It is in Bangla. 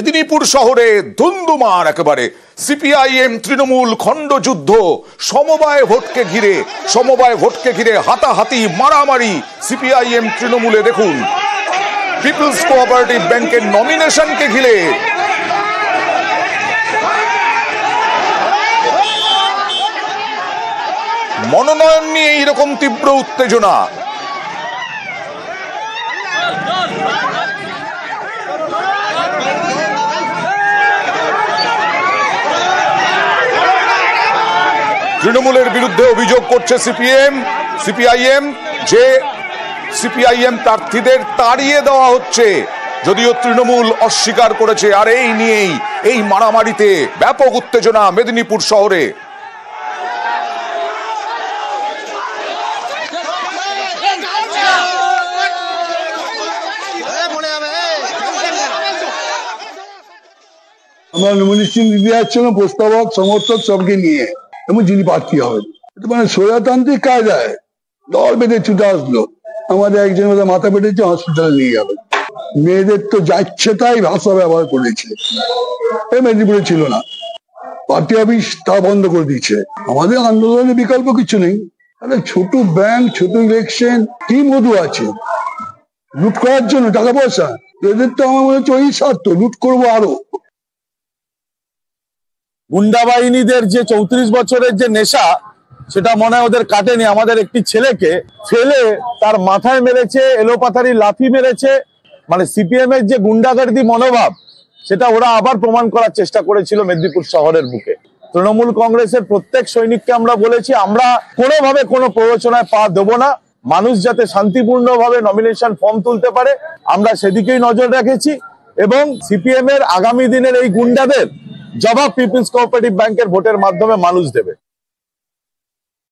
মেদিনীপুর শহরে ধুন্ধুমার একেবারে সিপিআইএম তৃণমূল খণ্ডযুদ্ধ, সমবায় ভোটকে ঘিরে হাতাহাতি মারামারি সিপিআইএম তৃণমূলে। দেখুন পিপলস কোঅপারেটিভ ব্যাংকের নমিনেশনকে ঘিরে মনোনয়ন নিয়ে এইরকম তীব্র উত্তেজনা। তৃণমূলের বিরুদ্ধে অভিযোগ করছে সিপিআইএম যে সিপিআইএম প্রার্থীদের তাড়িয়ে দেওয়া হচ্ছে, যদিও তৃণমূল অস্বীকার করেছে। আর এই নিয়েই এই মারামারিতে ব্যাপক উত্তেজনা মেদিনীপুর শহরে। আমরা নমিনেশন দিতে যাচ্ছিলাম প্রস্তাবক সমর্থক সবকে নিয়ে, এবং যিনি প্রার্থী হবেন মানে স্বৈরতান্ত্রিক কায়দায় দল বেঁধে ছুটে আসলো। আমাদের একজন মাথা পেটেছে, হসপিটালে নিয়ে গেল। মেয়েদের তো যাচ্ছে তাই ভাষা ব্যবহার করেছে, মেদিনীপুরে ছিল না। পার্টি অফিস তা বন্ধ করে দিচ্ছে। আমাদের আন্দোলনের বিকল্প কিছু নেই। ছোট ব্যাংক, ছোট ইলেকশন, কি মধু আছে লুট করার জন্য টাকা পয়সা? এদের তো আমার মনে হচ্ছে ওই স্বার্থ, লুট করবো আরো। গুন্ডা বাহিনীদের যে 34 বছরের যে নেশা, সেটা মনে হয় ওদের কাটেনি। আমাদের একটি ছেলেকে ফেলে তার মাথায় মেরেছে, এলোপাথারি লাথি মেরেছে। মানে সিপিএম এর যে গুন্ডাগার্দি মনোভাব, সেটা ওরা আবার প্রমাণ করার চেষ্টা করেছিল মেদিনীপুর শহরের বুকে। তৃণমূল কংগ্রেসের প্রত্যেক সৈনিককে আমরা বলেছি, আমরা কোনোভাবে কোনো প্ররোচনায় পা দেব না। মানুষ যাতে শান্তিপূর্ণভাবে নমিনেশন ফর্ম তুলতে পারে, আমরা সেদিকেই নজর রেখেছি। এবং সিপিএম এর আগামী দিনের এই গুন্ডাদের জবাব পিপলস কোঅপারেটিভ ব্যাংকের ভোটের মাধ্যমে মানুষ দেবে।